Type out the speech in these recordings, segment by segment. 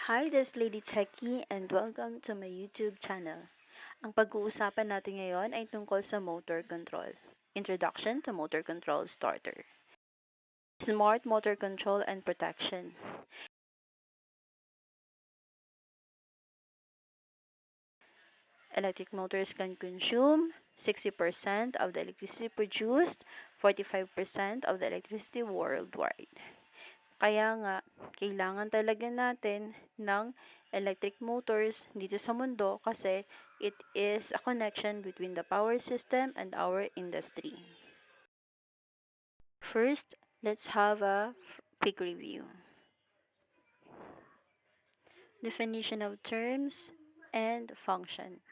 Hi, this is Lady Techie and welcome to my YouTube channel. Ang pag-uusapan natin ngayon ay tungkol sa motor control. Introduction to Motor Control Starter. Smart Motor Control and Protection. Electric motors can consume 60% of the electricity produced, 45% of the electricity worldwide. Kaya nga, kailangan talaga natin ng electric motors dito sa mundo kasi it is a connection between the power system and our industry. First, let's have a quick review. Definition of terms and function.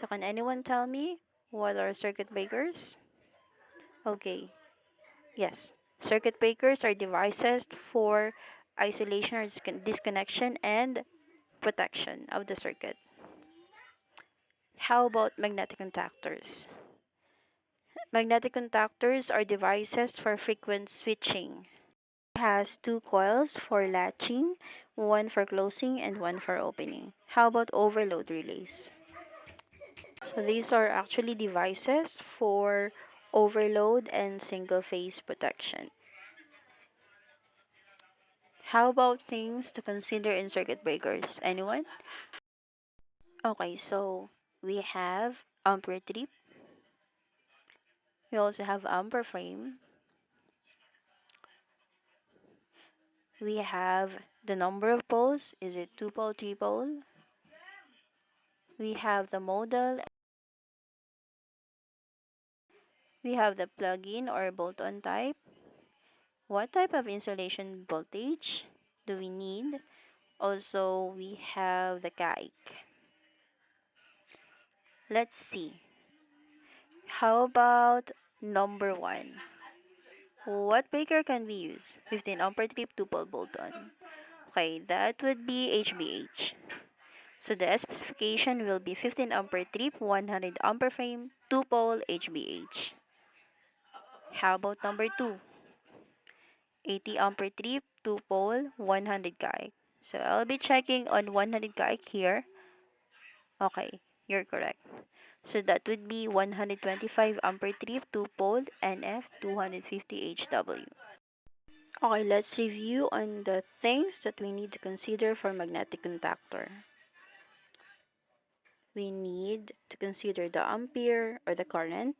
So can anyone tell me what are circuit breakers? Okay, yes. Circuit breakers are devices for isolation or disconnection and protection of the circuit. How about magnetic contactors? Magnetic contactors are devices for frequent switching. It has two coils for latching, one for closing and one for opening. How about overload relays? So these are actually devices for overload and single phase protection. How about things to consider in circuit breakers? Anyone? Okay, so we have ampere trip. We also have ampere frame. We have the number of poles. Is it 2 pole, 3 pole? We have the model. We have the plug-in or bolt-on type. What type of insulation voltage do we need? Also, we have the CAIC. Let's see. How about number 1? What breaker can we use? 15 ampere trip, 2 pole bolt-on. Okay, that would be HBH. So the specification will be 15 ampere trip, 100 ampere frame, 2 pole HBH. How about number 2? 80 ampere trip, 2 pole, 100 kaik. So I'll be checking on 100 kaik here. Okay, you're correct. So that would be 125 ampere trip, 2 pole, NF 250 HW. Okay, let's review on the things that we need to consider for magnetic contactor. We need to consider the ampere or the current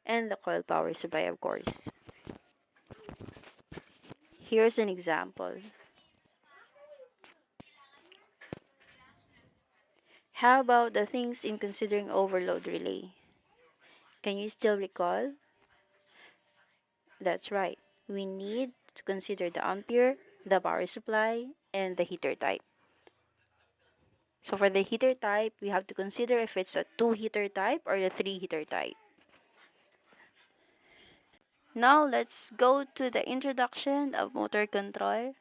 and the coil power supply, of course. Here's an example. How about the things in considering overload relay? Can you still recall? That's right. We need to consider the ampere, the power supply, and the heater type. So for the heater type, we have to consider if it's a 2 heater type or a 3 heater type. Now let's go to the introduction of motor control.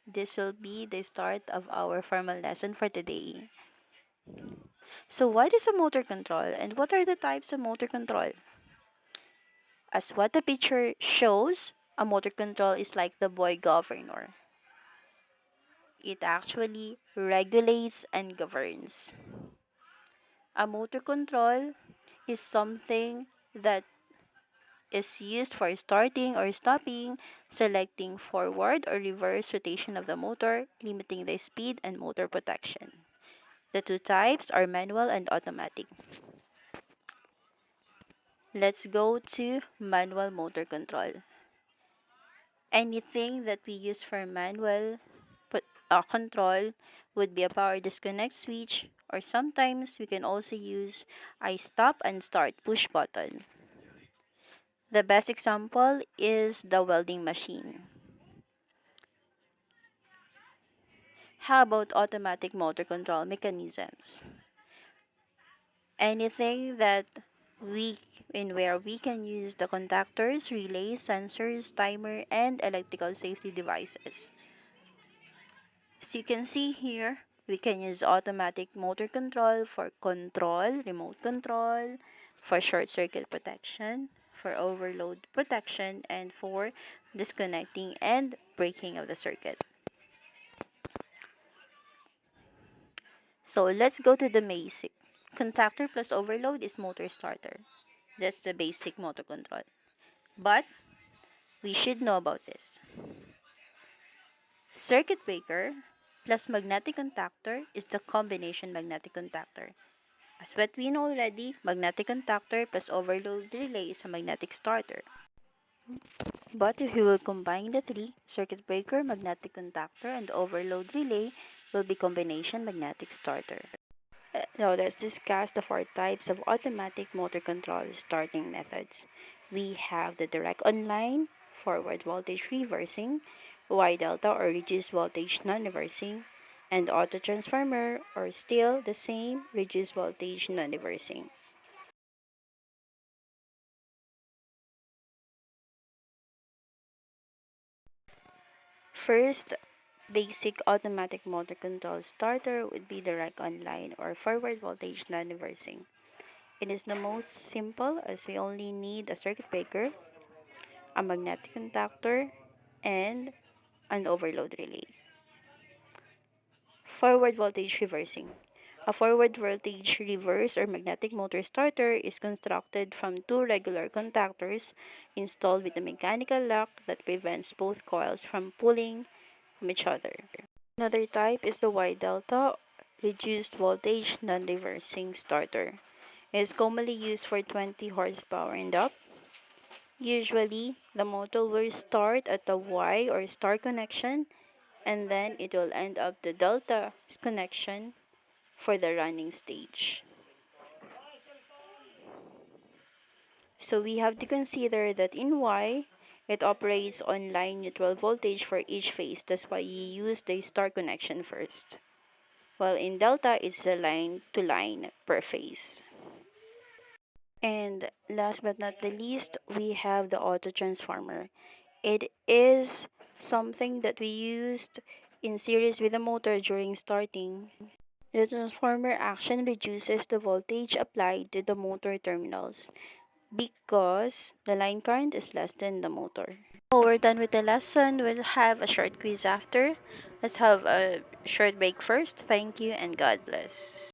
This will be the start of our formal lesson for today. So what is a motor control and what are the types of motor control? As what the picture shows, a motor control is like the boy governor. It actually regulates and governs. A motor control is something that is used for starting or stopping, selecting forward or reverse rotation of the motor, limiting the speed, and motor protection. The two types are manual and automatic. Let's go to manual motor control. Anything that we use for manual control would be a power disconnect switch, or sometimes we can also use a stop and start push button. The best example is the welding machine. How about automatic motor control mechanisms? Anything that where we can use the contactors, relays, sensors, timer, and electrical safety devices. As you can see here, we can use automatic motor control for control, remote control, for short circuit protection, for overload protection, and for disconnecting and breaking of the circuit. So let's go to the basic. Contactor plus overload is motor starter. That's the basic motor control. But we should know about this. Circuit breaker plus magnetic contactor is the combination magnetic contactor. As what we know already, magnetic contactor plus overload relay is a magnetic starter. But if you will combine the three, circuit breaker, magnetic contactor, and overload relay will be combination magnetic starter. Now let's discuss the four types of automatic motor control starting methods. We have the direct online, forward voltage reversing, Y delta or reduced voltage non-reversing, and auto transformer or still the same reduced voltage non-reversing. First, basic automatic motor control starter would be direct online or forward voltage non-reversing. It is the most simple as we only need a circuit breaker, a magnetic contactor, and an overload relay. Forward voltage reversing. A forward voltage reverse or magnetic motor starter is constructed from two regular contactors installed with a mechanical lock that prevents both coils from pulling from each other. Another type is the Y delta reduced voltage non-reversing starter. It is commonly used for 20 horsepower and up. Usually, the motor will start at the Y or star connection and then it will end up the delta connection for the running stage. So we have to consider that in Y, it operates on line neutral voltage for each phase. That's why you use the star connection first. While in delta, it's a line to line per phase. And last but not the least, we have the auto transformer. It is something that we used in series with the motor during starting. The transformer action reduces the voltage applied to the motor terminals because the line current is less than the motor. So we're done with the lesson. We'll have a short quiz after. Let's have a short break first. Thank you and God bless.